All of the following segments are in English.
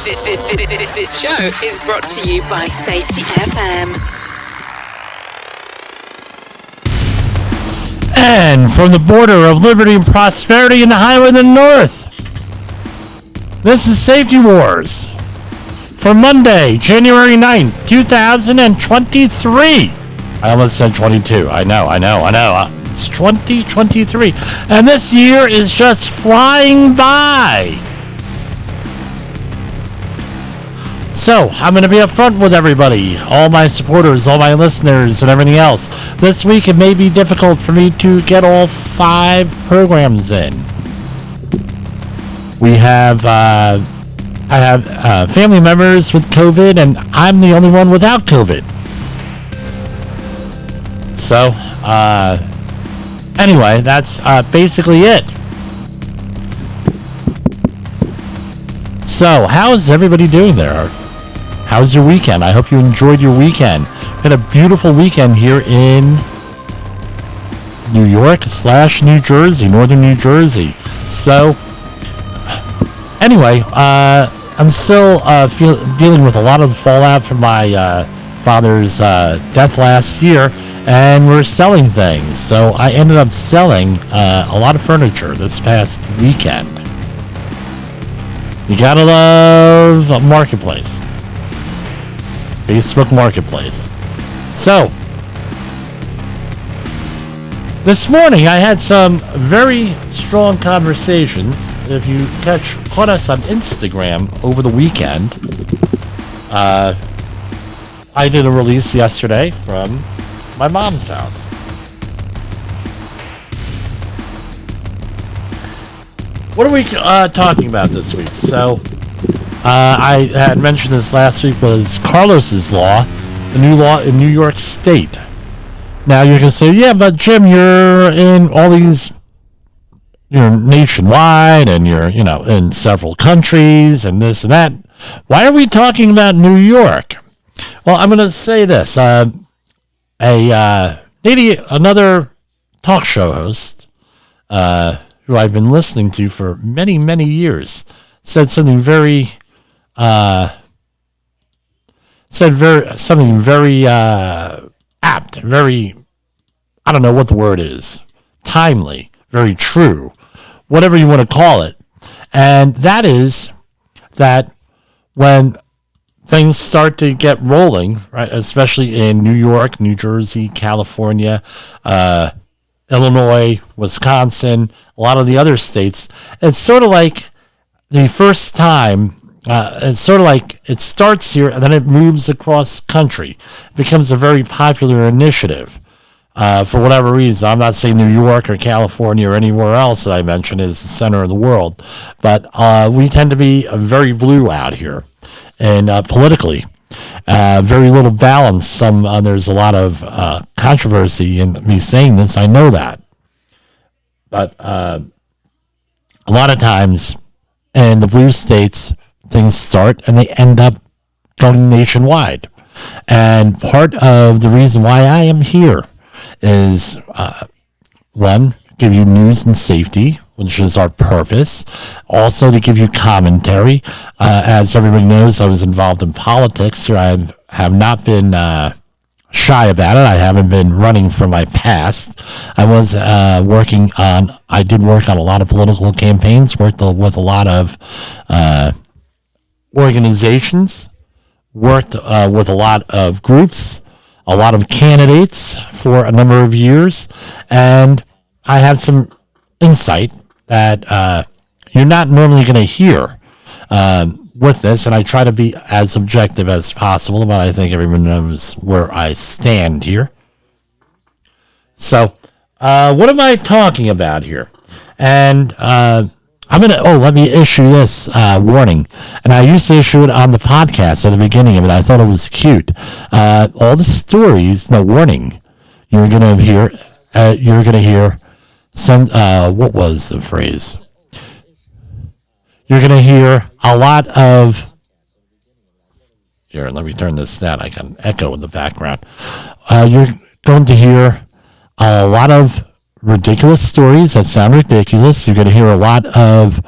This show is brought to you by Safety FM. And from the border of liberty and prosperity in the highway of the north, this is Safety Wars for Monday, January 9th, 2023. I almost said 22. I know. It's 2023. And this year is just flying by. So, I'm going to be upfront with everybody, all my supporters, all my listeners, and everything else. This week, it may be difficult for me to get all 5 programs in. I have family members with COVID, and I'm the only one without COVID. So, anyway, that's basically it. So, how's everybody doing there? How's your weekend? I hope you enjoyed your weekend. Had a beautiful weekend here in New York / New Jersey, northern New Jersey. So, anyway, I'm still dealing with a lot of the fallout from my father's death last year, and we're selling things. So I ended up selling a lot of furniture this past weekend. You gotta love a marketplace. Facebook Marketplace. So, this morning I had some very strong conversations. If you caught us on Instagram over the weekend, I did a release yesterday from my mom's house. What are we talking about this week? So, I had mentioned this last week was Carlos's law, the new law in New York State. Now you're going to say, yeah, but Jim, you're in all these, you're nationwide and you're, in several countries and this and that. Why are we talking about New York? Well, I'm going to say this. Another talk show host, who I've been listening to for many, many years, said something very apt, very, I don't know what the word is, timely, very true, whatever you want to call it. And that is that when things start to get rolling, right, especially in New York, New Jersey, California, Illinois, Wisconsin, a lot of the other states, it's sort of like the first time, it's sort of like it starts here and then it moves across country. It becomes a very popular initiative for whatever reason. I'm not saying New York or California or anywhere else that I mentioned is the center of the world, but we tend to be very blue out here, and politically, very little balance. There's a lot of controversy in me saying this. I know that, but a lot of times in the blue states, things start and they end up going nationwide. And part of the reason why I am here is, one, give you news and safety, which is our purpose. Also to give you commentary. As everybody knows, I was involved in politics here. I have not been shy about it. I haven't been running from my past. I was I did work on a lot of political campaigns, worked with a lot of organizations, worked with a lot of groups, a lot of candidates for a number of years, and I have some insight that you're not normally going to hear with this, and I try to be as objective as possible, but I think everyone knows where I stand here. So, what am I talking about here? And let me issue this warning. And I used to issue it on the podcast at the beginning of it. I thought it was cute. All the stories, the warning, you're going to hear, what was the phrase? You're going to hear a lot of, here, let me turn this down. I got an echo in the background. You're going to hear a lot of ridiculous stories that sound ridiculous. You're going to hear a lot of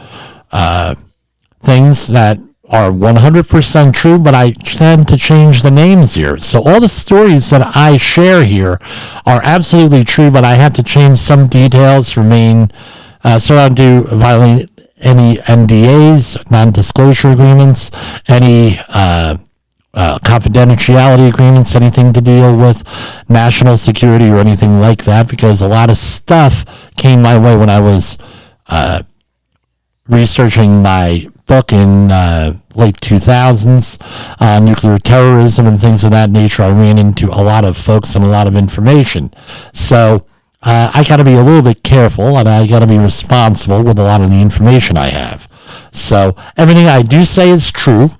things that are 100% true, but I tend to change the names here. So all the stories that I share here are absolutely true, but I have to change some details, remain, so I don't do violate any NDAs, non-disclosure agreements, any confidentiality agreements, anything to deal with national security or anything like that, because a lot of stuff came my way when I was researching my book in late 2000s, nuclear terrorism and things of that nature. I ran into a lot of folks and a lot of information. So I got to be a little bit careful, and I got to be responsible with a lot of the information I have. So everything I do say is true.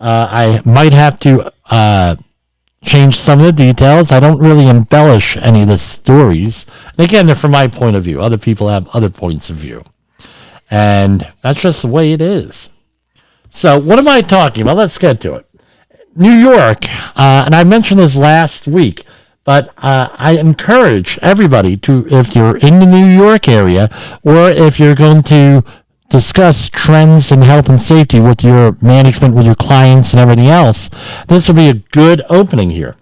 I might have to change some of the details. I don't really embellish any of the stories. And again, they're from my point of view. Other people have other points of view. And that's just the way it is. So what am I talking about? Let's get to it. New York, and I mentioned this last week, but I encourage everybody to, if you're in the New York area, or if you're going to discuss trends in health and safety with your management, with your clients and everything else, this will be a good opening here.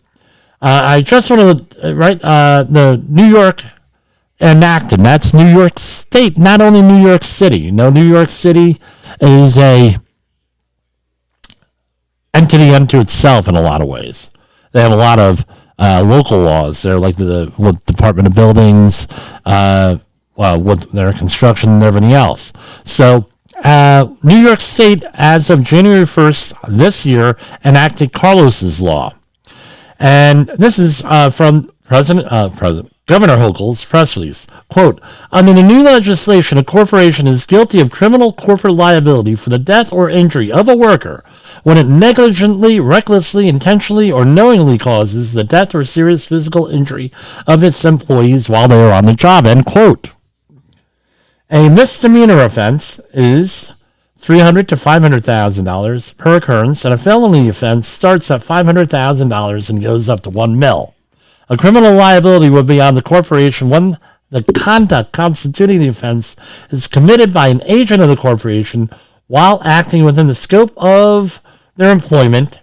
I just want to, the New York enacted, that's New York State, not only New York City. New York City is a entity unto itself in a lot of ways. They have a lot of local laws. They're like the Department of Buildings, with their construction and everything else. So New York State, as of January 1st this year, enacted Carlos's Law. And this is from Governor Hochul's press release. Quote, under the new legislation, a corporation is guilty of criminal corporate liability for the death or injury of a worker when it negligently, recklessly, intentionally, or knowingly causes the death or serious physical injury of its employees while they are on the job, end quote. A misdemeanor offense is $300,000 to $500,000 per occurrence, and a felony offense starts at $500,000 and goes up to $1 million. A criminal liability would be on the corporation when the conduct constituting the offense is committed by an agent of the corporation while acting within the scope of their employment,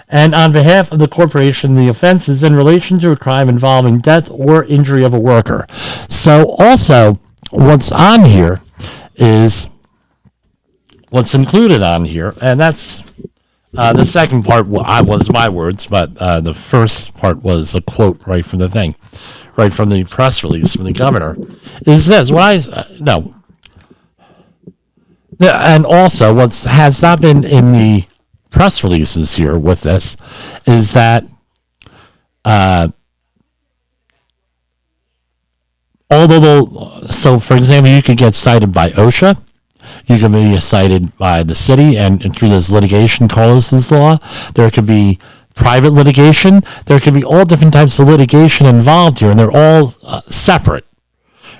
and on behalf of the corporation, the offense is in relation to a crime involving death or injury of a worker. So also, what's on here is what's included on here, and that's the second part was my words, but the first part was a quote right from the thing, right from the press release from the governor, is this. And also what has not been in the press releases here with this is that so for example, you could get cited by OSHA, you can be cited by the city, and through this litigation, Carlos's Law, there could be private litigation, there could be all different types of litigation involved here, and they're all separate,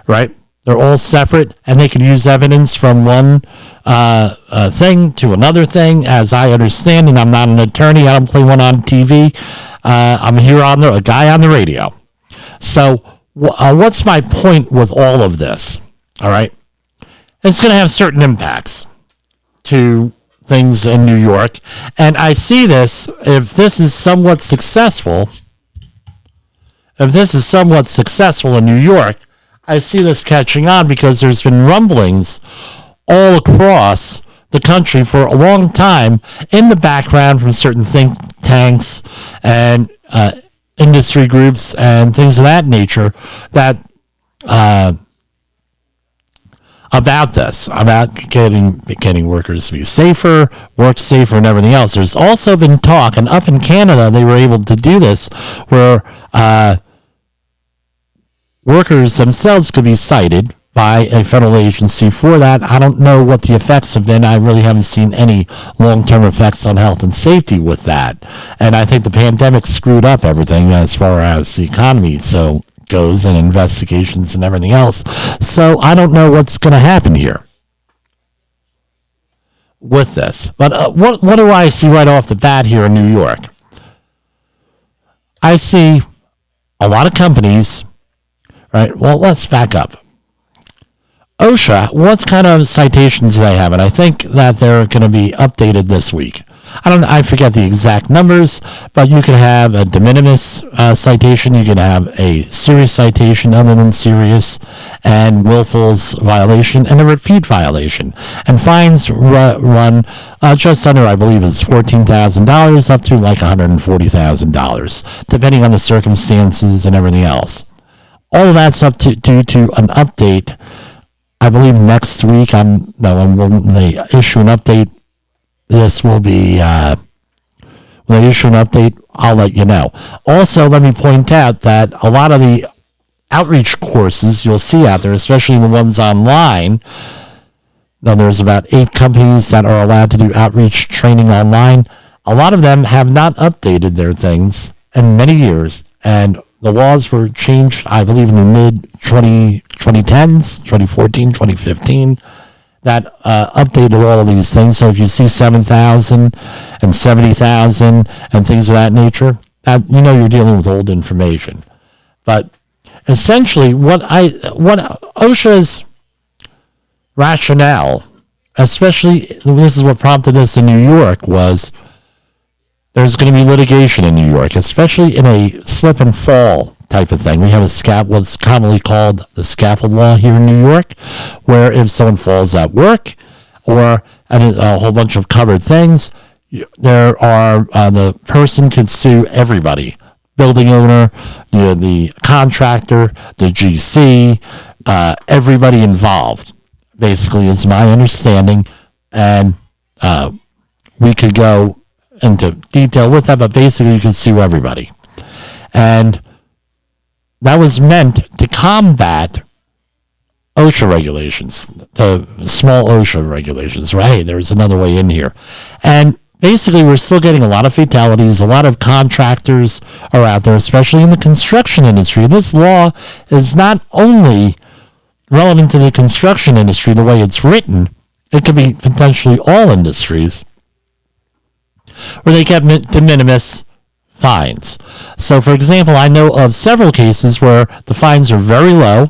right? They're all separate, and they can use evidence from one thing to another thing, as I understand, and I'm not an attorney, I don't play one on TV, I'm here a guy on the radio. So what's my point with all of this, all right? It's going to have certain impacts to things in New York. And I see this, if this is somewhat successful in New York, I see this catching on because there's been rumblings all across the country for a long time in the background from certain think tanks and industry groups and things of that nature that about this, about getting workers to be safer, work safer, and everything else. There's also been talk, and up in Canada, they were able to do this, where workers themselves could be cited by a federal agency for that. I don't know what the effects have been. I really haven't seen any long-term effects on health and safety with that. And I think the pandemic screwed up everything as far as the economy goes, and investigations and everything else. So I don't know what's going to happen here with this. But what do I see right off the bat here in New York? I see a lot of companies, right? Well, let's back up. OSHA, what kind of citations do they have? And I think that they're going to be updated this week. I forget the exact numbers, but you can have a de minimis citation, you can have a serious citation other than serious, and willful's violation, and a repeat violation. And fines run just under, I believe it's $14,000 up to like $140,000, depending on the circumstances and everything else. All of that's up to due to an update. I believe next week, when they issue an update, this will be, when they issue an update, I'll let you know. Also, let me point out that a lot of the outreach courses you'll see out there, especially the ones online, now there's about 8 companies that are allowed to do outreach training online. A lot of them have not updated their things in many years, and the laws were changed, I believe, in the mid-2010s, 2014, 2015, that updated all of these things. So if you see 7,000 and 70,000 and things of that nature, you're dealing with old information. But essentially, what OSHA's rationale, especially this is what prompted this in New York, was there's going to be litigation in New York, especially in a slip and fall type of thing. We have what's commonly called the scaffold law here in New York, where if someone falls at work or at a whole bunch of covered things, the person could sue everybody. Building owner, the contractor, the GC, everybody involved, basically, is my understanding. And we could go into detail with that, but basically you could sue everybody. And that was meant to combat OSHA regulations, the small OSHA regulations, right? Hey, there's another way in here. And basically, we're still getting a lot of fatalities. A lot of contractors are out there, especially in the construction industry. This law is not only relevant to the construction industry the way it's written, it could be potentially all industries where they get de minimis fines. So, for example, I know of several cases where the fines are very low.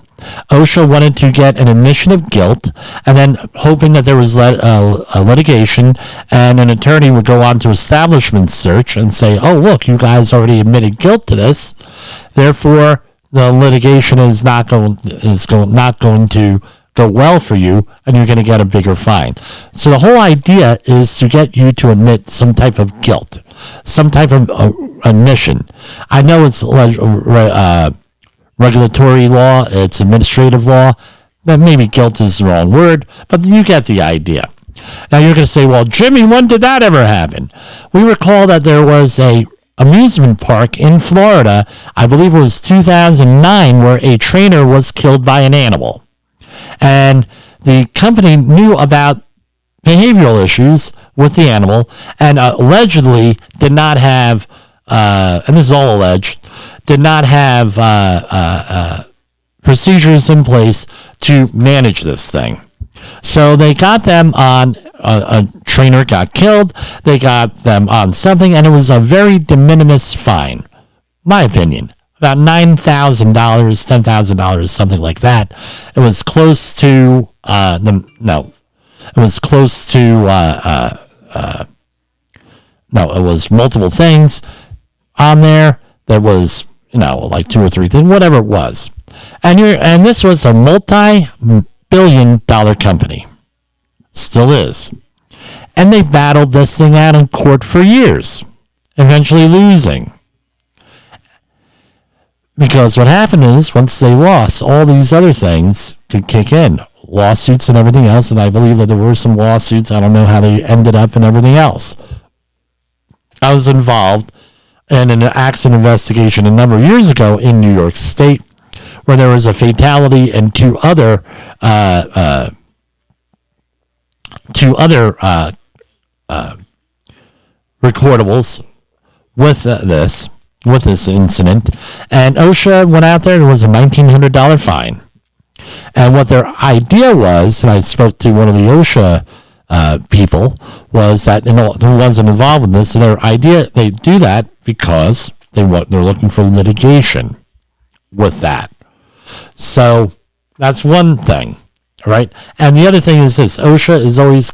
OSHA wanted to get an admission of guilt, and then hoping that there was a litigation, and an attorney would go on to establishment search and say, oh, look, you guys already admitted guilt to this, therefore the litigation is not going to go well for you, and you're going to get a bigger fine. So the whole idea is to get you to admit some type of guilt, some type of admission. I know it's regulatory law, it's administrative law, that maybe guilt is the wrong word, but you get the idea. Now you're going to say, well, Jimmy, when did that ever happen? We recall that there was a amusement park in Florida, I believe it was 2009, where a trainer was killed by an animal. And the company knew about behavioral issues with the animal and allegedly did not have, and this is all alleged, did not have procedures in place to manage this thing. So they got them on, a trainer got killed, they got them on something, and it was a very de minimis fine, my opinion. About $9,000, $10,000, something like that. It was close to, it was multiple things on there. There was, like 2 or 3 things, whatever it was. And this was a multi-billion-dollar company. Still is. And they battled this thing out in court for years, eventually losing. Because what happened is, once they lost, all these other things could kick in. Lawsuits and everything else, and I believe that there were some lawsuits. I don't know how they ended up and everything else. I was involved in an accident investigation a number of years ago in New York State, where there was a fatality and two other recordables with this incident, and OSHA went out there and it was a $1,900 fine. And what their idea was, and I spoke to one of the OSHA people, was that who wasn't involved in this, and their idea, they do that because they're looking for litigation with that. So that's one thing, right? And the other thing is this: OSHA is always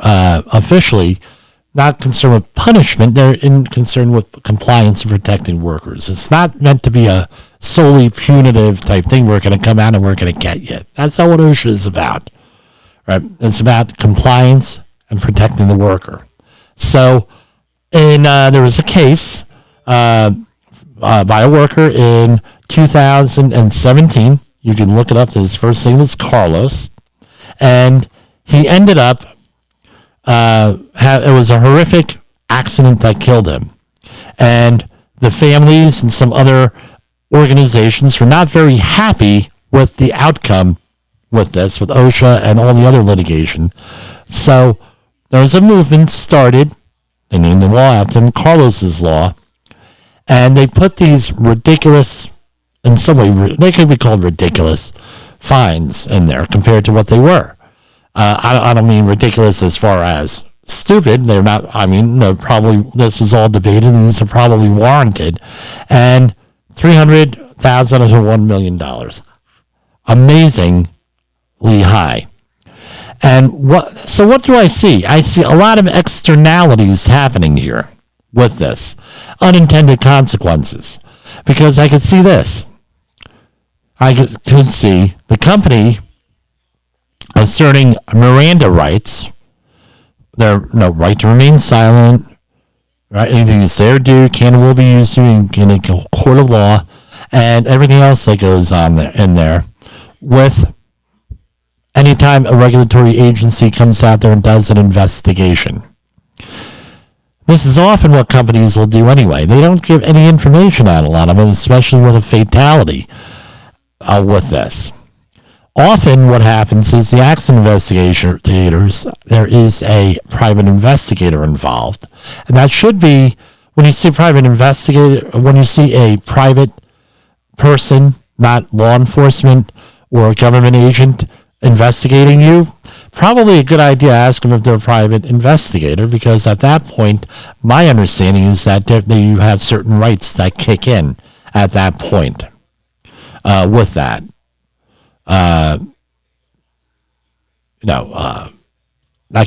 officially not concerned with punishment. They're concerned with compliance and protecting workers. It's not meant to be a solely punitive type thing. We're going to come out and we're going to get you. That's not what OSHA is about, right? It's about compliance and protecting the worker. So, there was a case by a worker in 2017. You can look it up. His first name was Carlos, and he ended up. It was a horrific accident that killed him, and the families and some other organizations were not very happy with the outcome with this, with OSHA and all the other litigation. So there was a movement started. They named the law after him, Carlos's Law, and they put these ridiculous, in some way, they could be called ridiculous fines in there compared to what they were. I don't mean ridiculous as far as stupid. They're not. I mean, they're probably, this is all debated, and these are probably warranted. And $300,000 or $1 million, amazingly high. And what do I see? I see a lot of externalities happening here with this, unintended consequences, because I could see this. I could see the company asserting Miranda rights, their right to remain silent, right? Anything you say or do can and will be used in a court of law, and everything else that goes on in there. With anytime a regulatory agency comes out there and does an investigation, this is often what companies will do anyway. They don't give any information on a lot of them, especially with a fatality with this. Often what happens is the accident investigators, there is a private investigator involved. And that should be, when you see a private investigator, when you see a private person, not law enforcement or a government agent investigating you, probably a good idea to ask them if they're a private investigator, because at that point, my understanding is that you have certain rights that kick in at that point with that. Not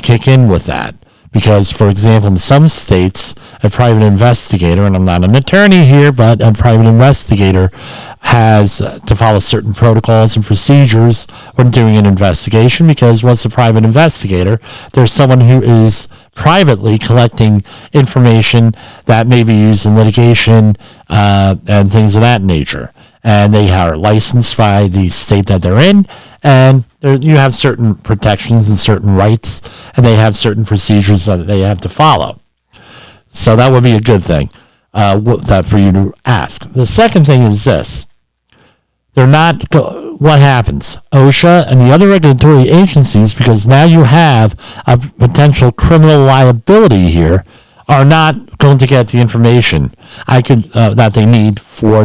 kick in with that. Because, for example, in some states, a private investigator, and I'm not an attorney here, but a private investigator has to follow certain protocols and procedures when doing an investigation, because once a private investigator, there's someone who is privately collecting information that may be used in litigation and things of that nature. And they are licensed by the state that they're in, and you have certain protections and certain rights, and they have certain procedures that they have to follow. So that would be a good thing that for you to ask. The second thing is this. They're not, what happens? OSHA and the other regulatory agencies, because now you have a potential criminal liability here, are not going to get the information that they need for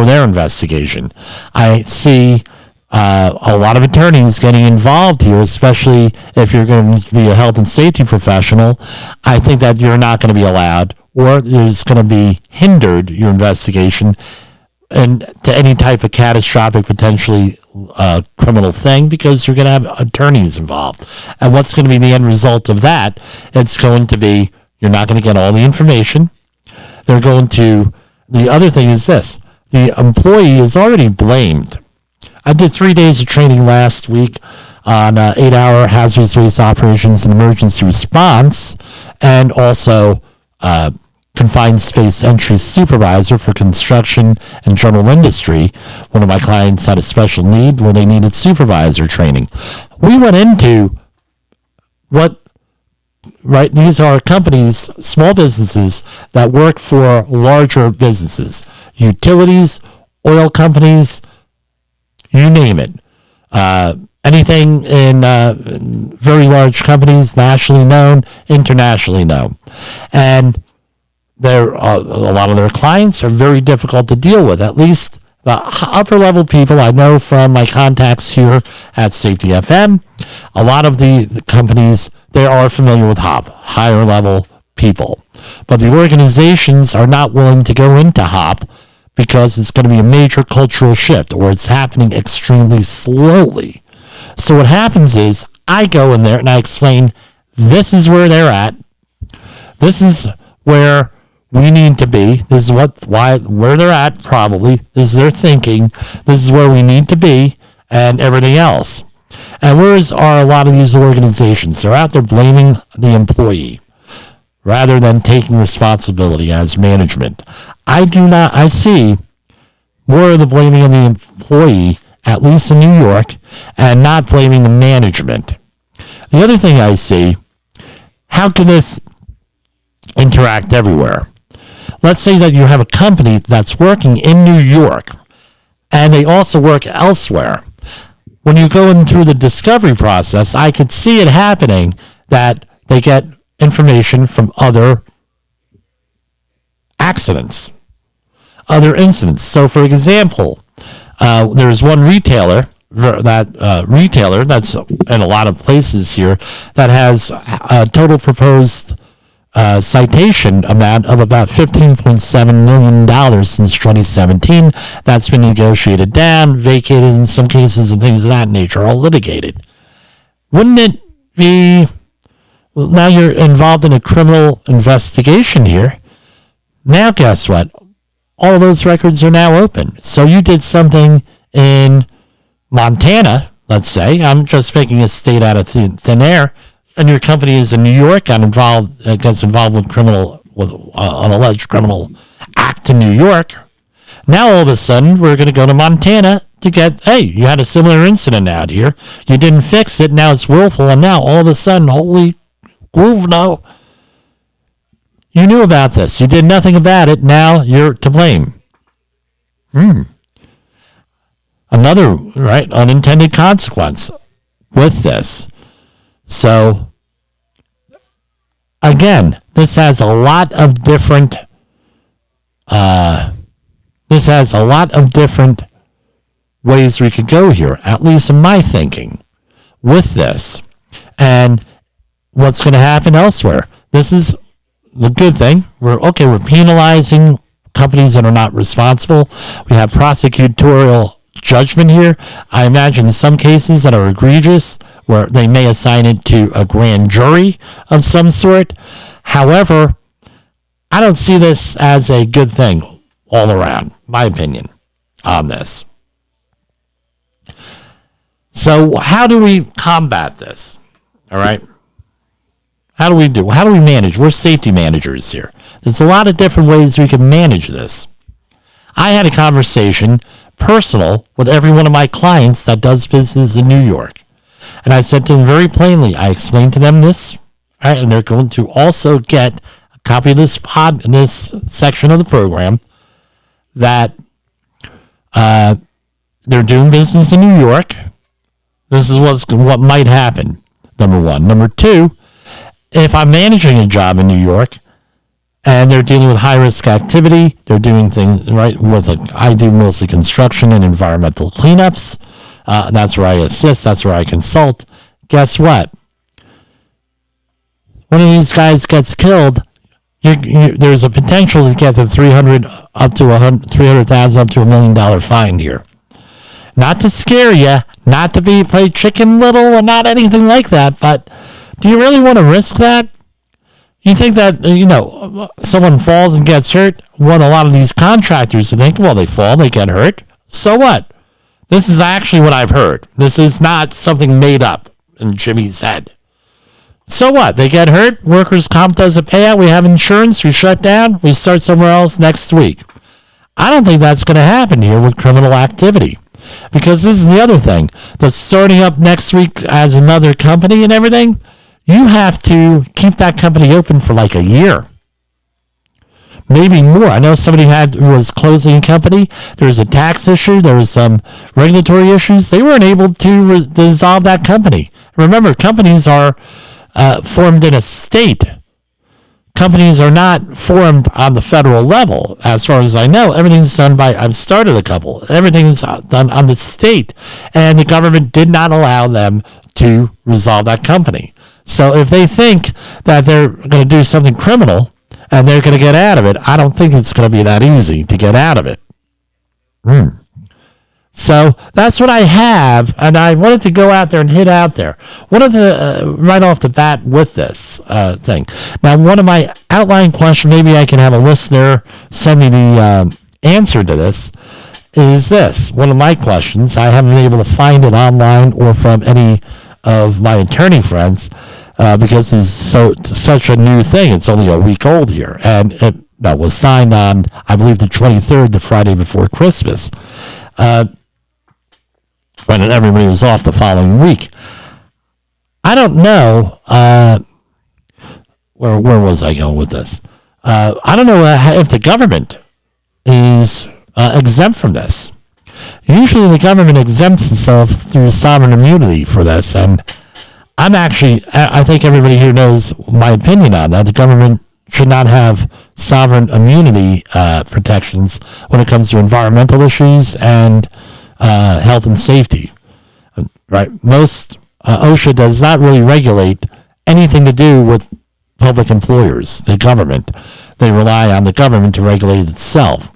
their investigation. I see a lot of attorneys getting involved here, especially if you're going to be a health and safety professional. I think that you're not going to be allowed, or there's going to be hindered your investigation and to any type of catastrophic, potentially criminal thing, because you're going to have attorneys involved. And what's going to be the end result of that? It's going to be, you're not going to get all the information. They're going to, the other thing is this, the employee is already blamed. I did 3 days of training last week on 8-hour hazardous waste operations and emergency response, and also confined space entry supervisor for construction and general industry. One of my clients had a special need where they needed supervisor training. We went into these are companies, small businesses that work for larger businesses, utilities, oil companies, you name it. Anything in very large companies, nationally known, internationally known. And a lot of their clients are very difficult to deal with. At least the upper level people I know from my contacts here at Safety FM, a lot of the companies, they are familiar with HOP, higher level people. But the organizations are not willing to go into HOP because it's going to be a major cultural shift, or it's happening extremely slowly. So what happens is I go in there and I explain, this is where they're at. This is where we need to be. This is where they're at, probably. This is their thinking. This is where we need to be, and everything else. And are a lot of these organizations? They're out there blaming the employee rather than taking responsibility as management. I see more of the blaming of the employee, at least in New York, and not blaming the management. The other thing I see, how can this interact everywhere? Let's say that you have a company that's working in New York, and they also work elsewhere. When you go in through the discovery process, I could see it happening that they get information from other accidents, other incidents. So, for example, there's one retailer that's in a lot of places here that has a total proposed citation amount of about $15.7 million since 2017. That's been negotiated down, vacated in some cases, and things of that nature, all litigated. Wouldn't it be, well, now you're involved in a criminal investigation here. Now guess what? All of those records are now open. So you did something in Montana, let's say, I'm just making a state out of thin air, and your company is in New York and gets involved with an alleged criminal act in New York. Now all of a sudden we're going to go to Montana to get, hey, you had a similar incident out here. You didn't fix it. Now it's willful, and now all of a sudden, holy groove, no. You knew about this. You did nothing about it. Now you're to blame. Another, unintended consequence with this. So, again, this has a lot of different ways we could go here, at least in my thinking, with this. And what's going to happen elsewhere? This is the good thing. We're penalizing companies that are not responsible. We have prosecutorial judgment here. I imagine in some cases that are egregious, where they may assign it to a grand jury of some sort. However, I don't see this as a good thing all around, my opinion on this. So how do we combat this? All right. How do we manage? We're safety managers here. There's a lot of different ways we can manage this. I had a conversation, personal, with every one of my clients that does business in New York. And I said to them very plainly, I explained to them this, right, and they're going to also get a copy of this section of the program, that they're doing business in New York. This is what might happen, number one. Number two, if I'm managing a job in New York and they're dealing with high-risk activity, they're doing things, right, I do mostly construction and environmental cleanups. That's where I assist. That's where I consult. Guess what? One of these guys gets killed, there's a potential to get the $300,000 up to $1 million fine here. Not to scare you, not to play Chicken Little, or not anything like that, but do you really want to risk that? You think that, someone falls and gets hurt? What a lot of these contractors think, well, they fall, they get hurt. So what? This is actually what I've heard. This is not something made up in Jimmy's head. So what? They get hurt, workers' comp does a payout, we have insurance, we shut down, we start somewhere else next week. I don't think that's going to happen here with criminal activity. Because this is the other thing. That's starting up next week as another company and everything. You have to keep that company open for like a year. Maybe more. I know somebody who was closing a company. There was a tax issue. There was some regulatory issues. They weren't able to dissolve that company. Remember, companies are formed in a state. Companies are not formed on the federal level. As far as I know, everything's done by, I've started a couple. Everything's done on the state. And the government did not allow them to resolve that company. So if they think that they're going to do something criminal and they're going to get out of it, I don't think it's going to be that easy to get out of it. So that's what I have, and I wanted to go out there and hit out there. One of the, right off the bat with this thing. Now, one of my outline questions, maybe I can have a listener send me the answer to this, is this. One of my questions, I haven't been able to find it online or from any of my attorney friends, because it's such a new thing. It's only a week old here, and it was signed on, I believe, the 23rd, the Friday before Christmas. When everybody was off the following week. I don't know, where was I going with this? I don't know if the government is exempt from this. Usually the government exempts itself through sovereign immunity for this, and I think everybody here knows my opinion on that. The government should not have sovereign immunity protections when it comes to environmental issues and health and safety, right? Most OSHA does not really regulate anything to do with public employers, the government. They rely on the government to regulate itself.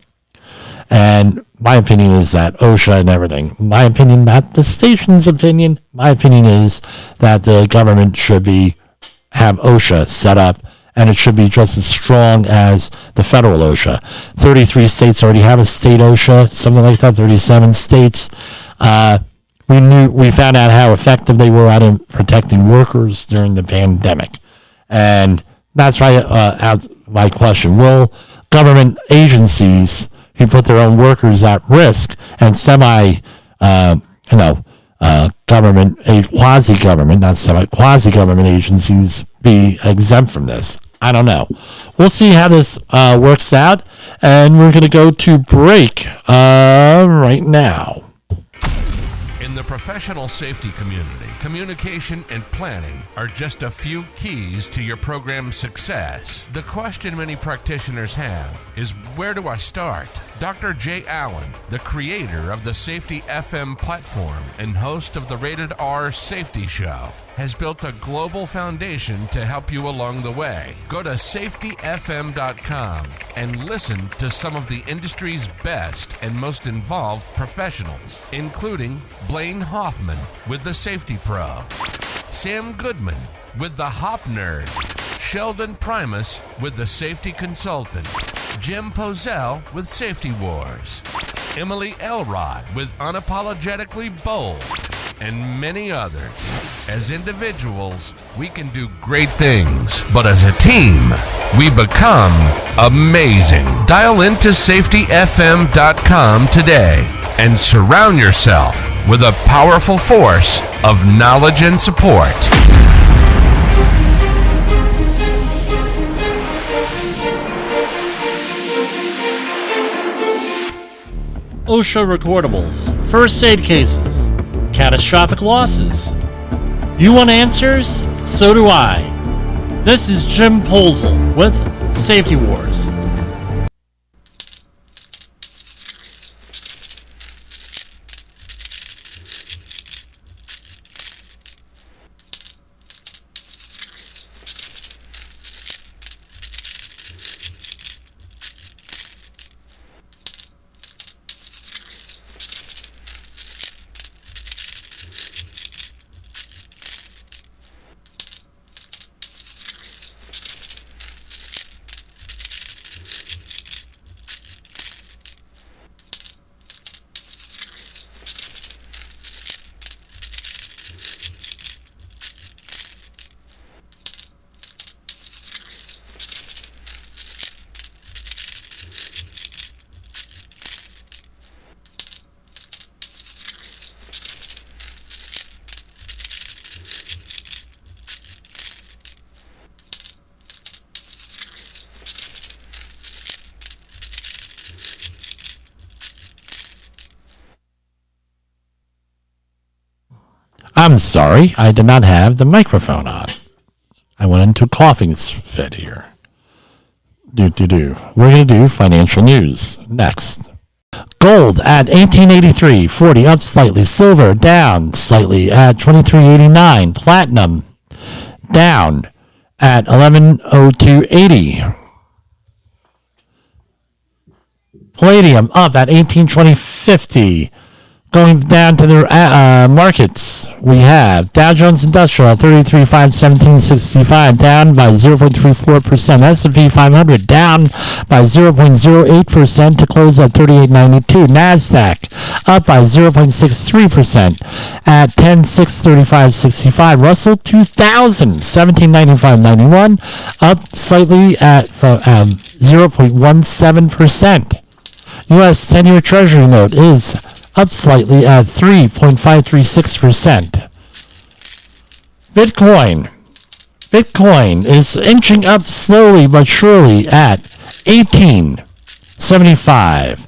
And my opinion is that OSHA and everything, my opinion, not the station's opinion, my opinion is that the government should have OSHA set up, and it should be just as strong as the federal OSHA. 33 states already have a state OSHA, something like that, 37 states. We found out how effective they were at protecting workers during the pandemic. And that's my question. Will government agencies who put their own workers at risk and government, quasi-government agencies be exempt from this? I don't know. We'll see how this works out, and we're going to go to break right now. In the professional safety community, communication and planning are just a few keys to your program's success. The question many practitioners have is, where do I start? Dr. Jay Allen, the creator of the Safety FM platform and host of the Rated R Safety Show, has built a global foundation to help you along the way. Go to safetyfm.com and listen to some of the industry's best and most involved professionals, including Blaine Hoffman with the Safety Pro, Sam Goodman with the Hop Nerd, Sheldon Primus with the Safety Consultant, Jim Pozell with Safety Wars, Emily Elrod with Unapologetically Bold, and many others. As individuals, we can do great things, but as a team, we become amazing. Dial into safetyfm.com today and surround yourself with a powerful force of knowledge and support. OSHA recordables, first aid cases, catastrophic losses. You want answers? So do I. This is Jim Pozell with Safety Wars. I'm sorry, I did not have the microphone on. I went into a coughing fit here. We're going to do financial news next. Gold at 1883.40, up slightly. Silver down slightly at 23.89. Platinum down at 1102.80. Palladium up at 18.20.50. Going down to the markets, we have Dow Jones Industrial at 33,517.65, down by 0.34%. S&P 500 down by 0.08% to close at 38.92. Nasdaq up by 0.63% at 10,635.65. Russell 2000 1795.91, up slightly at 0.17%. U.S. 10-year Treasury note is up slightly at 3.536%. Bitcoin is inching up slowly but surely at 1875.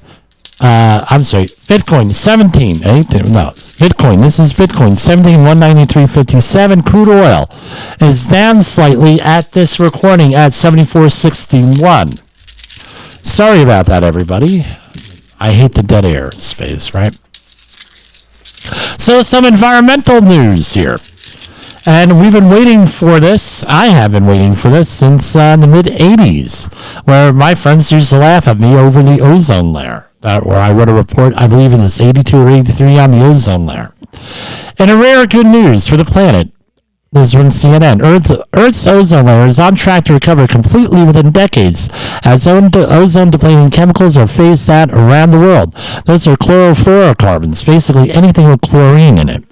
Bitcoin 17,193.57. Crude oil is down slightly at this recording at 74.61. Sorry about that, everybody. I hate the dead air space, right? So some environmental news here. And we've been waiting for this. I have been waiting for this since the mid-'80s, where my friends used to laugh at me over the ozone layer, where I wrote a report, I believe in this 82 or 83 on the ozone layer. And a rare good news for the planet. This is from CNN. Earth's ozone layer is on track to recover completely within decades as ozone-depleting chemicals are phased out around the world. Those are chlorofluorocarbons, basically anything with chlorine in it.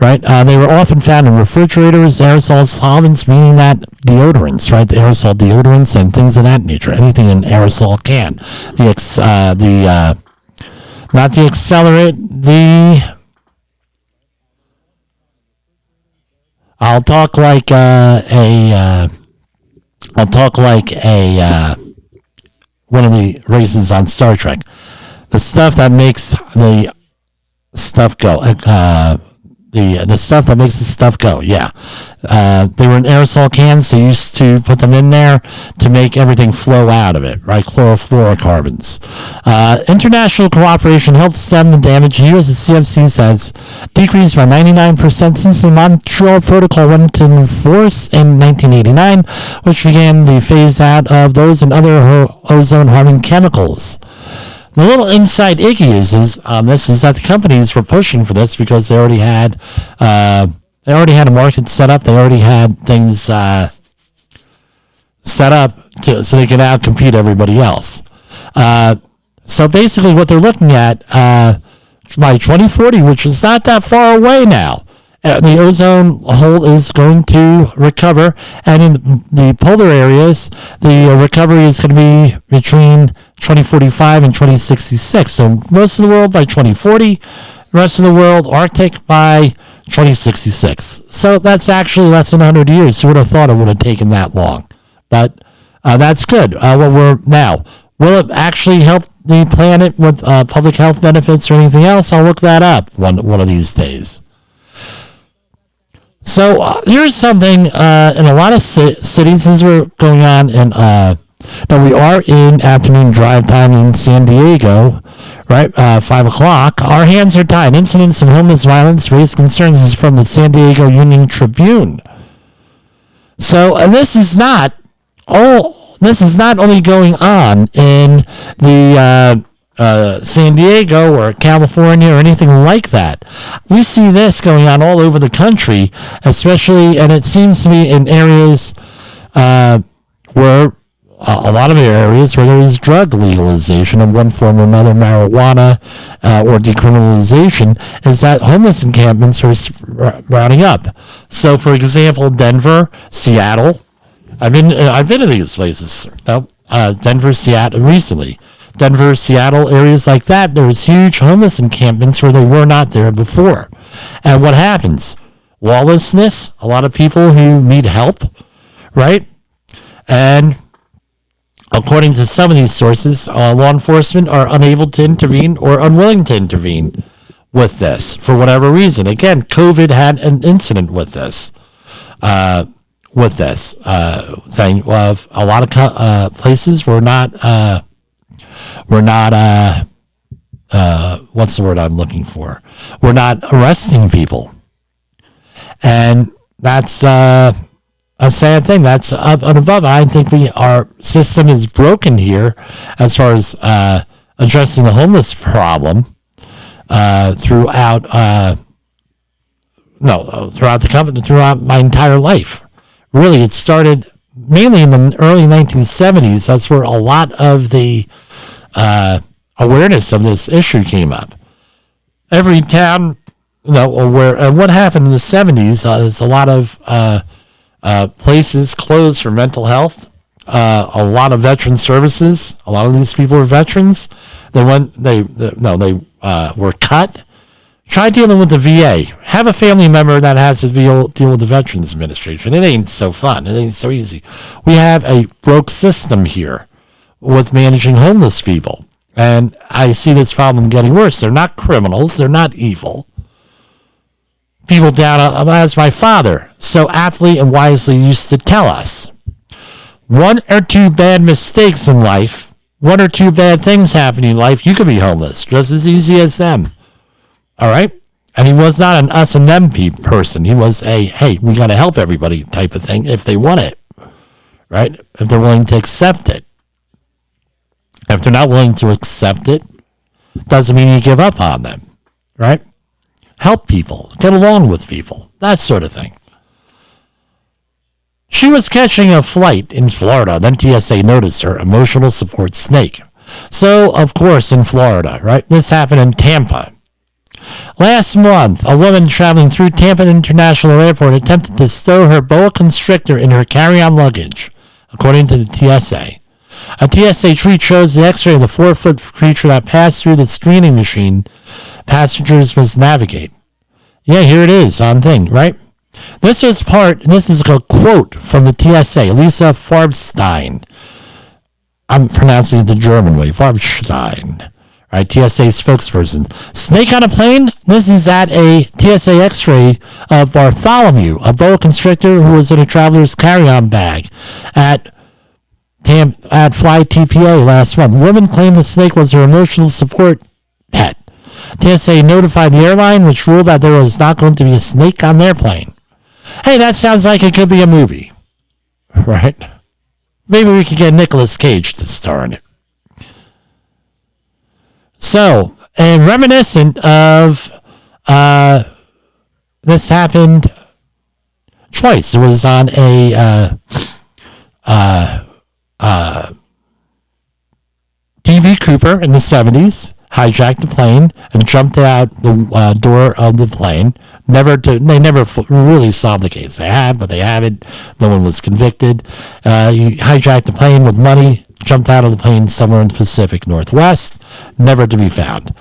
Right? They were often found in refrigerators, aerosol solvents, meaning that deodorants, right? The aerosol deodorants and things of that nature. Anything an aerosol can. Not the accelerant, I'll talk like one of the races on Star Trek. The stuff that makes the stuff go. The stuff that makes the stuff go. Yeah. They were in aerosol cans. They used to put them in there to make everything flow out of it, right? Chlorofluorocarbons. International cooperation helped stem the damage. The U.S. CFC says decreased by 99% since the Montreal Protocol went into force in 1989, which began the phase out of those and other ozone-harming chemicals. The little inside icky is that the companies were pushing for this because they already had a market set up. They already had things set up so they could outcompete everybody else. So basically, what they're looking at by 2040, which is not that far away now, the ozone hole is going to recover, and in the polar areas, the recovery is going to be between 2045 and 2066. So most of the world by 2040, the rest of the world, Arctic, by 2066. So that's actually less than 100 years. Who would have thought it would have taken that long? But that's good. Will it actually help the planet with public health benefits or anything else? I'll look that up one of these days. So here's something in a lot of cities. Things are going on, and we are in afternoon drive time in San Diego, right? 5 o'clock. Our hands are tied. Incidents of homeless violence raise concerns is from the San Diego Union Tribune. So this is not only going on in the San Diego or California or anything like that. We see this going on all over the country, especially, and it seems to be in areas where a lot of areas where there is drug legalization in one form or another, marijuana or decriminalization, is that homeless encampments are sprouting up. So, for example, Denver, Seattle. I've been to these places. Denver, Seattle, recently. Denver, Seattle, areas like that, there's huge homeless encampments where they were not there before. And what happens? Lawlessness, a lot of people who need help, right? And according to some of these sources, law enforcement are unable to intervene or unwilling to intervene with this for whatever reason. Again, COVID had an incident with this. Thing of a lot of places were not what's the word I'm looking for? We're not arresting people. And that's a sad thing. That's up and above. I think our system is broken here as far as addressing the homeless problem throughout the company, throughout my entire life. Really, it started mainly in the early 1970s. That's where a lot of the awareness of this issue came up. Every town, what happened in the 70s is a lot of places closed for mental health. A lot of veteran services. A lot of these people are veterans. They were cut. Try dealing with the VA. Have a family member that has to deal with the Veterans Administration. It ain't so fun. It ain't so easy. We have a broke system here with managing homeless people. And I see this problem getting worse. They're not criminals. They're not evil. People down, as my father so aptly and wisely used to tell us, one or two bad mistakes in life, one or two bad things happening in life, you could be homeless just as easy as them. All right? And he was not an us and them person. He was a, hey, we got to help everybody type of thing if they want it. Right? If they're willing to accept it. If they're not willing to accept it, doesn't mean you give up on them. Right? Help people. Get along with people. That sort of thing. She was catching a flight in Florida. Then TSA noticed her emotional support snake. So, of course, in Florida, right? This happened in Tampa. Last month, a woman traveling through Tampa International Airport attempted to stow her boa constrictor in her carry-on luggage, according to the TSA. A TSA tweet shows the x-ray of the 4-foot creature that passed through the screening machine passengers must navigate. Yeah, here it is on thing, right? This is a quote from the TSA, Lisa Farbstein. I'm pronouncing it the German way, Farbstein. Right, TSA spokesperson. Snake on a plane? This is at a TSA x-ray of Bartholomew, a boa constrictor who was in a traveler's carry-on bag at Fly TPA last month. The woman claimed the snake was her emotional support pet. TSA notified the airline, which ruled that there was not going to be a snake on their plane. Hey, that sounds like it could be a movie. Right? Maybe we could get Nicolas Cage to star in it. So, and reminiscent of this happened twice. It was on a DV Cooper in the 70s, hijacked the plane and jumped out the door of the plane. They never really solved the case. They had, but they haven't. No one was convicted. He hijacked the plane with money, jumped out of the plane somewhere in the Pacific Northwest, never to be found,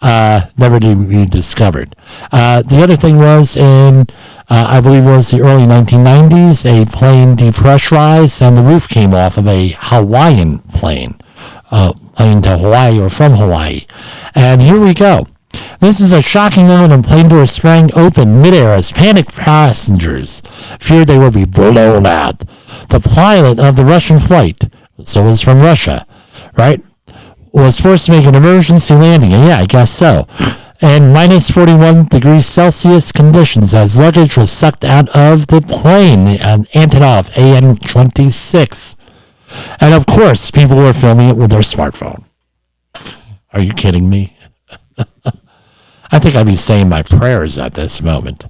never to be discovered. The other thing was I believe it was the early 1990s, a plane depressurized and the roof came off of a Hawaiian plane, plane to Hawaii or from Hawaii. And here we go. This is a shocking moment when plane doors sprang open midair as panicked passengers feared they would be blown out. The pilot of the Russian flight, so it was from Russia, right, was forced to make an emergency landing. And yeah, I guess so. And minus 41 degrees Celsius conditions as luggage was sucked out of the plane, the Antonov AN-26. And of course, people were filming it with their smartphone. Are you kidding me? I think I'd be saying my prayers at this moment.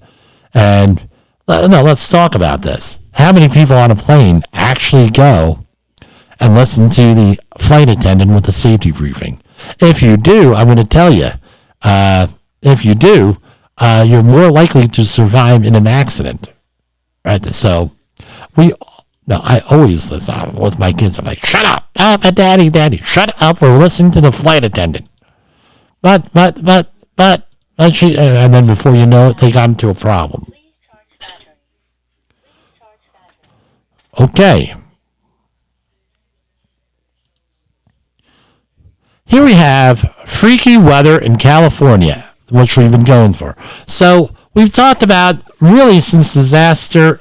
And no, let's talk about this. How many people on a plane actually go and listen to the flight attendant with the safety briefing? If you do, I'm going to tell you, if you do, you're more likely to survive in an accident. Right? So I always listen with my kids. I'm like, shut up, daddy, shut up. We're listening to the flight attendant. But and then before you know it, they got into a problem. Okay. Here we have freaky weather in California, which we've been going for. So we've talked about, really since disaster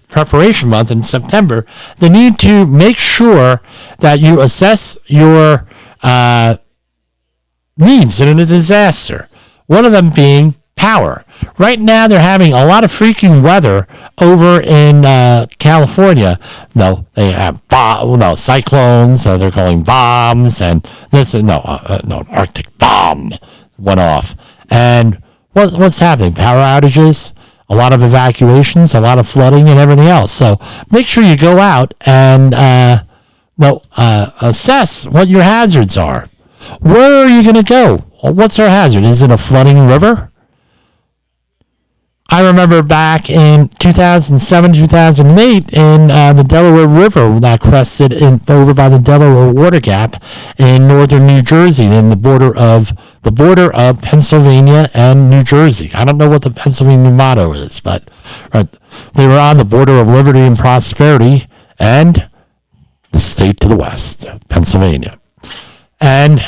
preparation month in September, the need to make sure that you assess your needs in a disaster. One of them being power. Right now, they're having a lot of freaking weather over in California. No, they have cyclones. They're calling bombs, and this. No, Arctic bomb went off. And what's happening? Power outages, a lot of evacuations, a lot of flooding, and everything else. So make sure you go out and assess what your hazards are. Where are you going to go? What's our hazard? Is it a flooding river? I remember back in 2007, 2008 in the Delaware River that crested over by the Delaware Water Gap in northern New Jersey, in the border of Pennsylvania and New Jersey. I don't know what the Pennsylvania motto is, but they were on the border of liberty and prosperity and the state to the west, Pennsylvania. And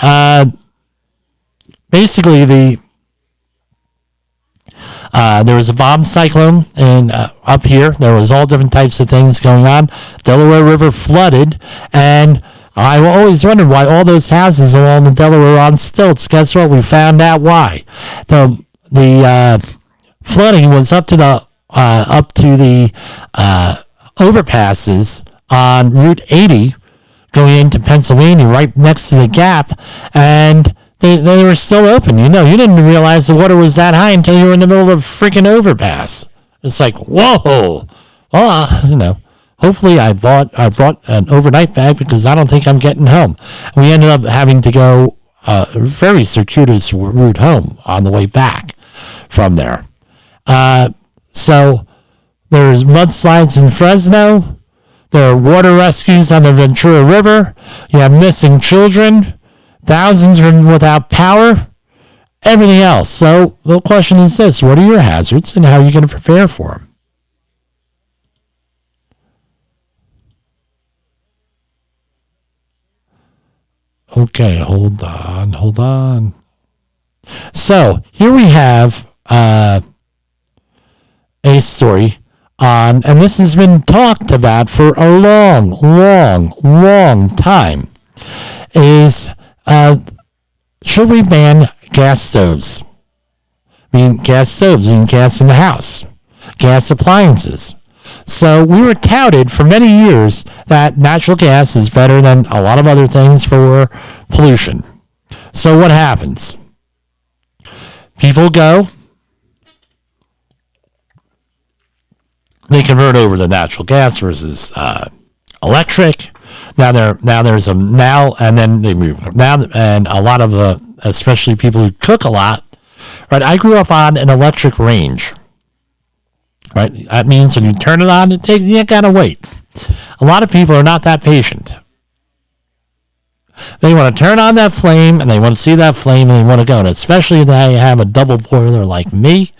basically there was a bomb cyclone and up here. There was all different types of things going on. Delaware River flooded, and I always wondered why all those houses along the Delaware are on stilts. Guess what? We found out why. The flooding was up to the overpasses on Route 80 going into Pennsylvania, right next to the gap, and they were still open. You didn't realize the water was that high until you were in the middle of a freaking overpass. It's like, whoa. Well, hopefully I brought an overnight bag because I don't think I'm getting home. We ended up having to go a very circuitous route home on the way back from there. So there's mudslides in Fresno. There are water rescues on the Ventura River. You have missing children. Thousands are without power. Everything else. So the question is this: what are your hazards, and how are you going to prepare for them? Okay, hold on. So here we have a story on, and this has been talked about for a long time, is should we ban gas stoves? Gas in the house, gas appliances. So we were touted for many years that natural gas is better than a lot of other things for pollution. So what happens? People go, they convert over to natural gas versus electric. And then they move now, and a lot of especially people who cook a lot. Right, I grew up on an electric range. Right, that means when you turn it on, you gotta wait. A lot of people are not that patient. They want to turn on that flame, and they want to see that flame, and they want to go. And especially if they have a double boiler like me,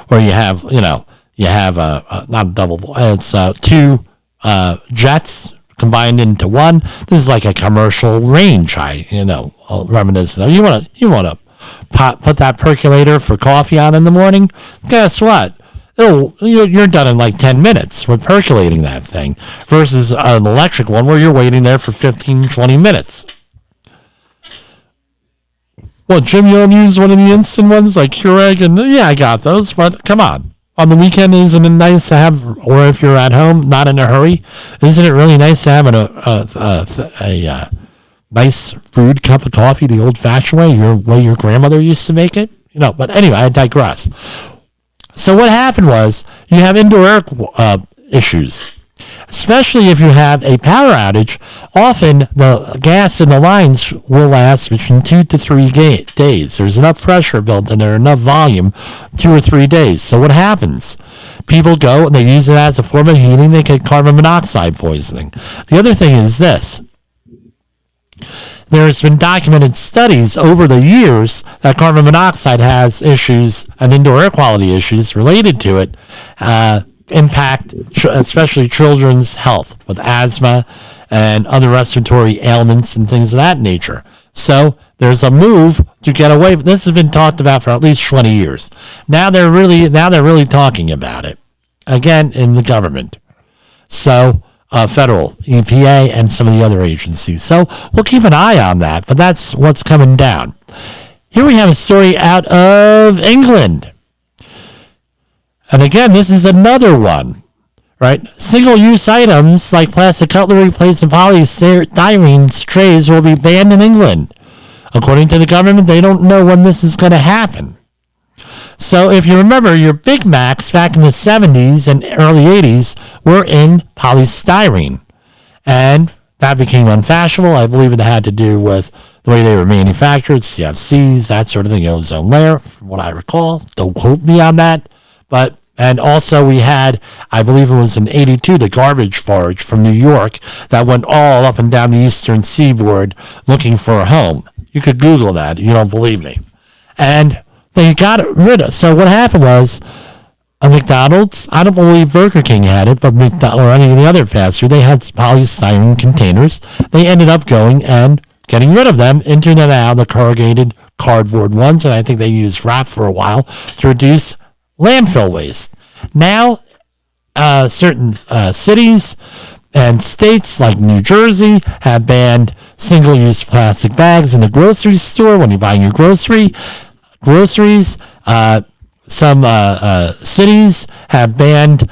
where you have, not a double boiler. It's two jets combined into one. This is like a commercial range. Reminiscent. You want to put that percolator for coffee on in the morning. Guess what? You're done in like 10 minutes with percolating that thing versus an electric one where you're waiting there for 15, 20 minutes. Well, Jim, you don't use one of the instant ones like Keurig? And yeah, I got those, but come on. On the weekend, isn't it nice to have, or if you're at home, not in a hurry, isn't it really nice to have a nice brewed cup of coffee the old-fashioned way your grandmother used to make it? But anyway, I digress. So what happened was you have indoor air issues, especially if you have a power outage. Often the gas in the lines will last between 2 to 3 days. There's enough pressure built in there, enough volume, 2 or 3 days. So what happens? People go and they use it as a form of heating. They get carbon monoxide poisoning. The other thing is this. There's been documented studies over the years that carbon monoxide has issues and indoor air quality issues related to it, impact especially children's health with asthma and other respiratory ailments and things of that nature. So there's a move to get away. This has been talked about for at least 20 years. Now they're really talking about it again in the government. So federal, EPA, and some of the other agencies. So we'll keep an eye on that, but that's what's coming down. Here we have a story out of England. And again, this is another one, right? Single-use items like plastic cutlery, plates, and polystyrene trays will be banned in England. According to the government, they don't know when this is going to happen. So if you remember, your Big Macs back in the 70s and early 80s were in polystyrene. And that became unfashionable. I believe it had to do with the way they were manufactured, CFCs, that sort of thing, ozone layer, from what I recall. Don't quote me on that. And also we had, I believe it was in 82, the garbage barge from New York that went all up and down the eastern seaboard looking for a home. You could Google that. You don't believe me. And they got it rid of. So what happened was, a McDonald's, I don't believe Burger King had it, but or any of the other fast food, they had polystyrene containers. They ended up going and getting rid of them, into now the corrugated cardboard ones, and I think they used wrap for a while to reduce landfill waste. Now, certain cities and states like New Jersey have banned single-use plastic bags in the grocery store when you're buying your groceries. Some cities have banned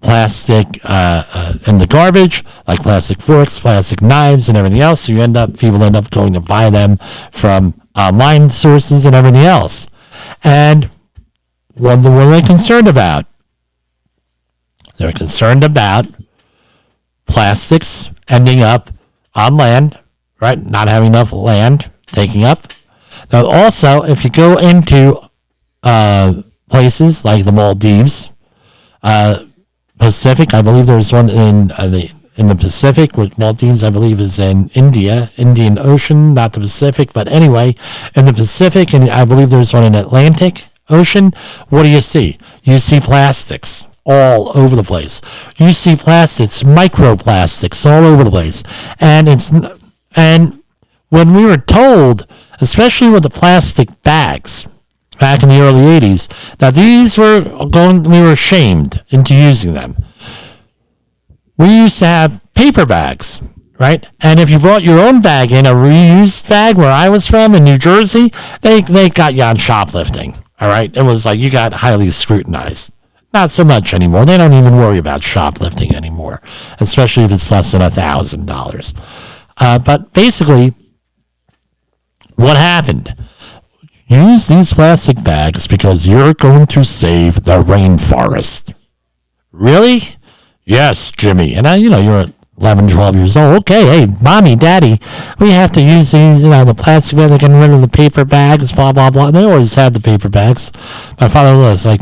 plastic in the garbage, like plastic forks, plastic knives, and everything else. So people end up going to buy them from online sources and everything else. And what are they concerned about? They're concerned about plastics ending up on land, right? Not having enough land taking up. Now, also, if you go into places like the Maldives, Pacific, I believe there's one in the Pacific, which Maldives, I believe, is in Indian Ocean, not the Pacific, but anyway, in the Pacific, and I believe there's one in Atlantic Ocean. What do you see? You see plastics all over the place. You see plastics, microplastics all over the place. And when we were told, especially with the plastic bags back in the early 80s, that we were shamed into using them. We used to have paper bags, right? And if you brought your own bag in, a reused bag, where I was from in New Jersey, they got you on shoplifting, all right? It was like you got highly scrutinized. Not so much anymore. They don't even worry about shoplifting anymore, especially if it's less than $1,000. But basically, what happened? Use these plastic bags because you're going to save the rainforest. Really? Yes, Jimmy. And you're 11, 12 years old. Okay, hey, mommy, daddy, we have to use these, the plastic bags, they're getting rid of the paper bags, blah, blah, blah. And they always had the paper bags. My father was like,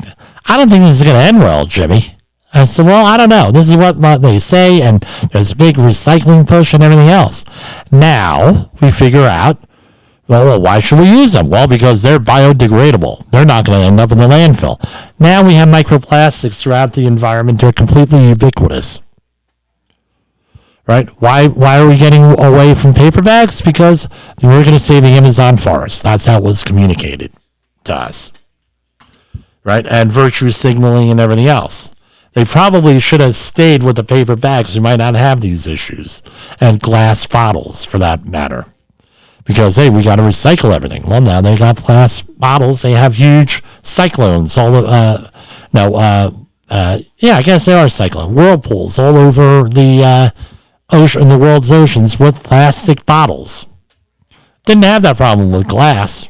I don't think this is going to end well, Jimmy. I said, well, I don't know. This is what they say, and there's a big recycling push and everything else. Now, we figure out, well, why should we use them? Well, because they're biodegradable. They're not going to end up in the landfill. Now we have microplastics throughout the environment. They're completely ubiquitous. Right? Why are we getting away from paper bags? Because we're going to save the Amazon forest. That's how it was communicated to us. Right? And virtue signaling and everything else. They probably should have stayed with the paper bags. We might not have these issues. And glass bottles, for that matter. Because, hey, we got to recycle everything. Well, now they got glass bottles. They have huge cyclones. I guess they are cyclone. Whirlpools all over the ocean, the world's oceans with plastic bottles. Didn't have that problem with glass.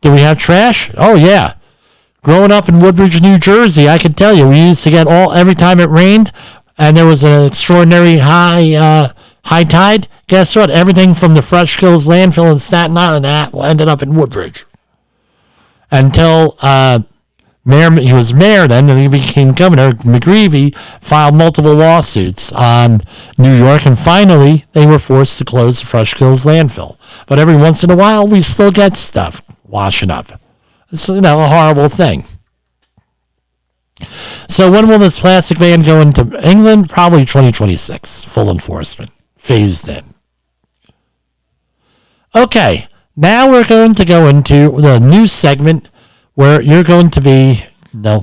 Did we have trash? Oh, yeah. Growing up in Woodbridge, New Jersey, I can tell you, we used to get every time it rained, and there was an extraordinary high tide. Guess what? Everything from the Fresh Skills landfill in Staten Island ended up in Woodbridge. Until he was mayor then, and he became governor, McGreevey filed multiple lawsuits on New York, and finally they were forced to close the Fresh Skills landfill. But every once in a while, we still get stuff washing up. It's a horrible thing. So when will this plastic ban go into England? Probably 2026. Full enforcement. Phased in. Okay. Now we're going to go into the new segment where you're going to be, they're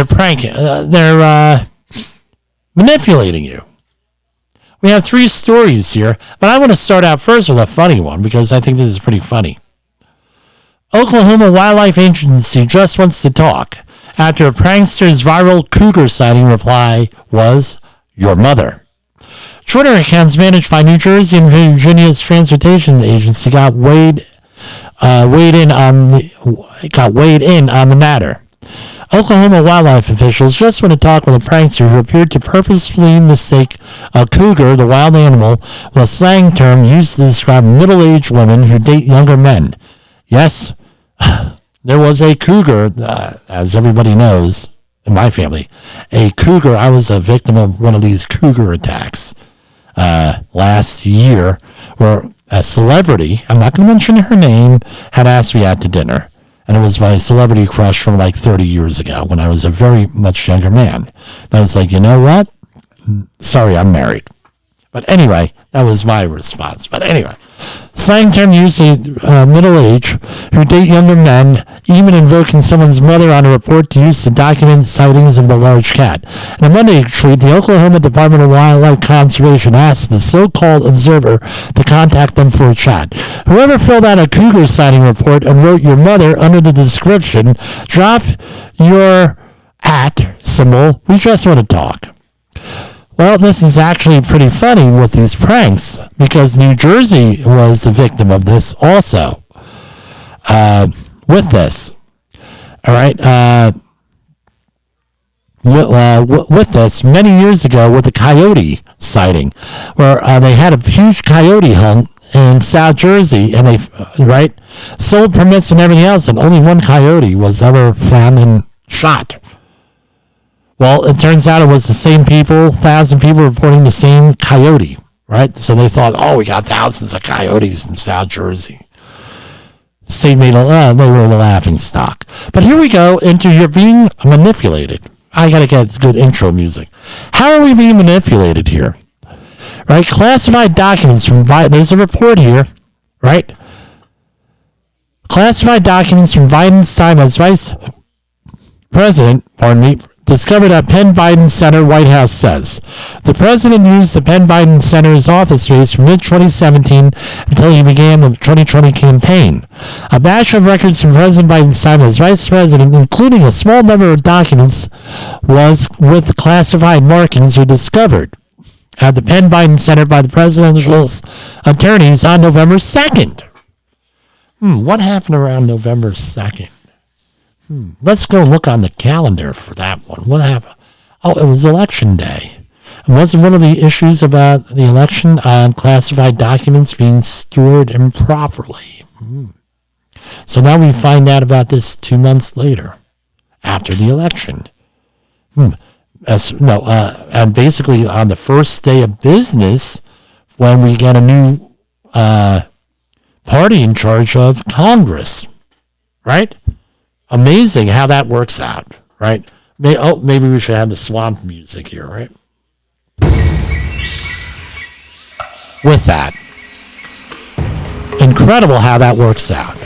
pranking, they're manipulating you. We have 3 stories here, but I want to start out first with a funny one because I think this is pretty funny. Oklahoma Wildlife Agency just wants to talk. after a prankster's viral cougar sighting reply was, "Your mother." Twitter accounts managed by New Jersey and Virginia's transportation agency got weighed in on the matter. Oklahoma wildlife officials just went to talk with a prankster who appeared to purposefully mistake a cougar, the wild animal, with a slang term used to describe middle-aged women who date younger men. Yes, there was a cougar, as everybody knows, in my family. A cougar, I was a victim of one of these cougar attacks last year, where a celebrity, I'm not going to mention her name, had asked me out to dinner. And it was my celebrity crush from like 30 years ago when I was a very much younger man. And I was like, you know what? Sorry, I'm married. But anyway, that was my response. But anyway, slang term used middle age who date younger men, even invoking someone's mother on a report to use to document sightings of the large cat. In a Monday tweet, the Oklahoma Department of Wildlife Conservation asked the so-called observer to contact them for a chat. Whoever filled out a cougar sighting report and wrote "your mother" under the description, drop your symbol. We just want to talk. Well, this is actually pretty funny with these pranks because New Jersey was the victim of this also. With this, all right. With this, many years ago, with the coyote sighting, where they had a huge coyote hunt in South Jersey, and they sold permits and everything else, and only one coyote was ever found and shot. Well, it turns out it was the same people, 1,000 people reporting the same coyote, right? So they thought, we got thousands of coyotes in South Jersey. State made they were the laughing stock. But here we go into you're being manipulated. I got to get good intro music. How are we being manipulated here? Right? Classified documents from there's a report here, right? Classified documents from Biden's time as vice president, discovered at Penn Biden Center, White House says. The president used the Penn Biden Center's office space from mid-2017 until he began the 2020 campaign. A batch of records from President Biden's time as vice president, including a small number of documents with classified markings, were discovered at the Penn Biden Center by the presidential attorneys on November 2nd. What happened around November 2nd? Let's go look on the calendar for that one. What happened? It was election day. And wasn't one of the issues about the election on classified documents being stored improperly? So now we find out about this 2 months later, after the election. And basically on the first day of business, when we get a new party in charge of Congress, right? Amazing how that works out, right? Maybe we should have the swamp music here, right? With that. Incredible how that works out.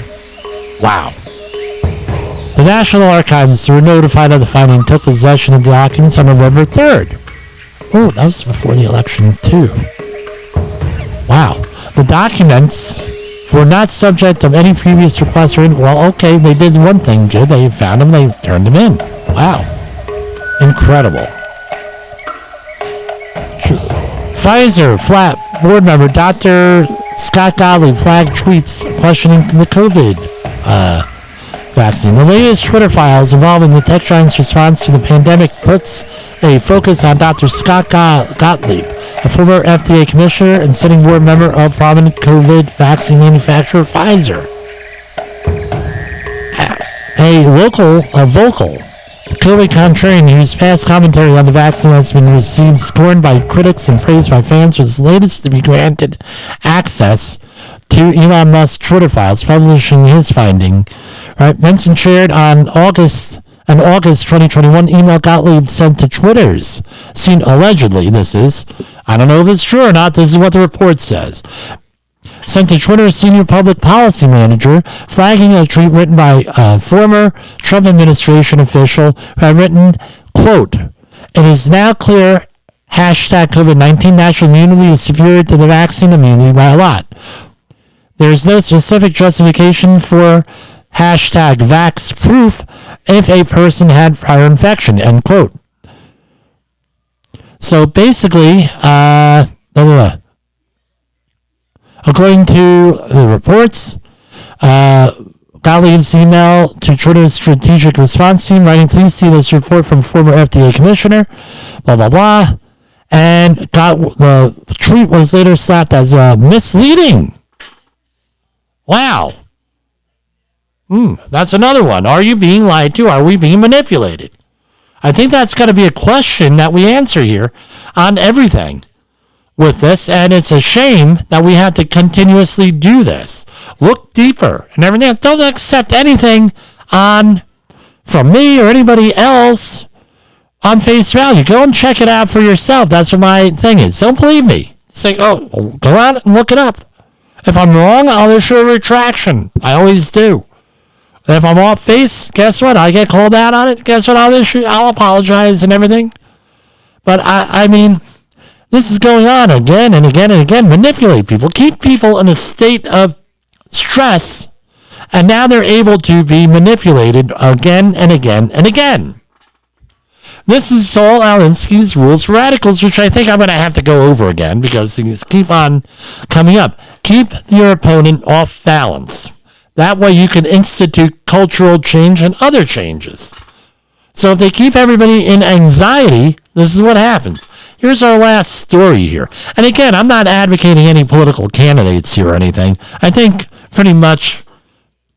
Wow. The National Archives were notified of the finding and took possession of the documents on November 3rd. Oh, that was before the election, too. Wow. The documents were not subject of any previous requests or they did one thing good. They found them, they turned them in. Wow. Incredible. Pfizer board member Dr. Scott Gottlieb flagged tweets questioning the COVID vaccine. The latest Twitter files involving the tech giant's response to the pandemic puts a focus on Dr. Scott Gottlieb, a former FDA commissioner and sitting board member of prominent COVID vaccine manufacturer Pfizer. A vocal COVID contrarian whose past commentary on the vaccine has been received scorn by critics and praised by fans was latest to be granted access to Elon Musk's Twitter files, publishing his finding. Right, Benson shared on August 2021 email Gottlieb sent to Twitter's seen allegedly. I don't know if it's true or not. This is what the report says. Sent to Twitter's senior public policy manager, flagging a tweet written by a former Trump administration official who had written, quote, "It is now clear #COVID-19 natural immunity is superior to the vaccine immunity by a lot. There is no specific justification for hashtag #VaxProof if a person had prior infection, end quote. So basically, according to the reports, got leads email to Twitter's strategic response team writing, please see this report from former FDA commissioner, blah, blah, blah. And the tweet was later slapped as misleading. Wow. That's another one. Are you being lied to? Are we being manipulated? I think that's got to be a question that we answer here on everything with this, and it's a shame that we have to continuously do this. Look deeper and everything. Don't accept anything from me or anybody else on face value. Go and check it out for yourself. That's what my thing is. Don't believe me. Say, go out and look it up. If I'm wrong, I'll issue a retraction. I always do. And if I'm off face, guess what? I get called out on it. Guess what? I'll apologize and everything. But I mean, this is going on again and again and again. Manipulate people. Keep people in a state of stress. And now they're able to be manipulated again and again and again. This is Saul Alinsky's Rules for Radicals, which I think I'm going to have to go over again because things keep on coming up. Keep your opponent off balance. That way you can institute cultural change and other changes. So if they keep everybody in anxiety, this is what happens. Here's our last story here. And again, I'm not advocating any political candidates here or anything. I think pretty much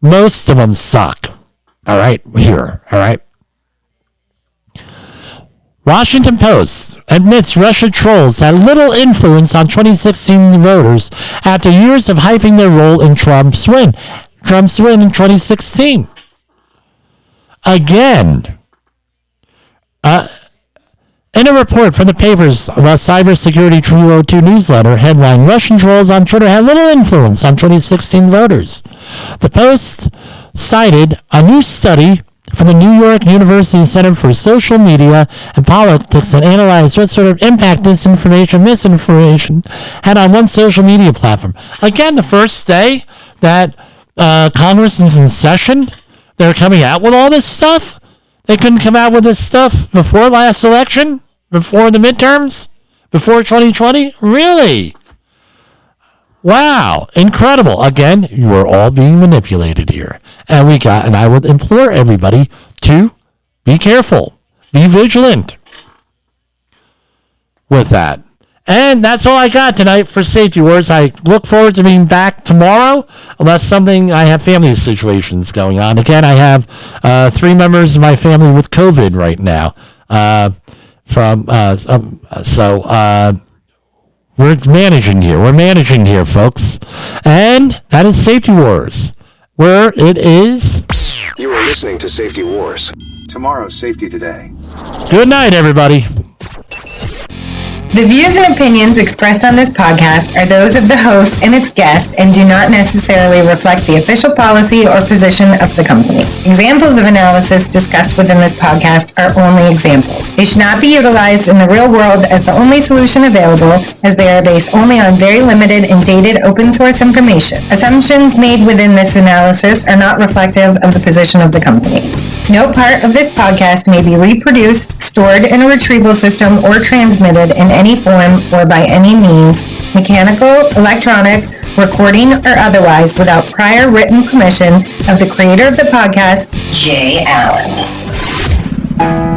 most of them suck. All right, here, all right. Washington Post admits Russia trolls had little influence on 2016 voters after years of hyping their role in Trump's win. Trump's win in 2016. Again, in a report from the papers of a Cybersecurity 202 newsletter headline, Russian trolls on Twitter had little influence on 2016 voters. The Post cited a new study from the New York University Center for Social Media and Politics that analyzed what sort of impact misinformation had on one social media platform. Again, the first day that Congress is in session, they're coming out with all this stuff. They couldn't come out with this stuff before last election, before the midterms, before 2020? Really? Wow, incredible. Again, you are all being manipulated here. And I would implore everybody to be careful, be vigilant with that. And that's all I got tonight for Safety Wars. I look forward to being back tomorrow, unless I have family situations going on. Again, I have 3 members of my family with COVID right now. We're managing here. We're managing here, folks. And that is Safety Wars, where it is. You are listening to Safety Wars. Tomorrow's Safety Today. Good night, everybody. The views and opinions expressed on this podcast are those of the host and its guest and do not necessarily reflect the official policy or position of the company. Examples of analysis discussed within this podcast are only examples. They should not be utilized in the real world as the only solution available, as they are based only on very limited and dated open source information. Assumptions made within this analysis are not reflective of the position of the company. No part of this podcast may be reproduced, stored in a retrieval system, or transmitted in any form or by any means, mechanical, electronic, recording, or otherwise, without prior written permission of the creator of the podcast, Jay Allen.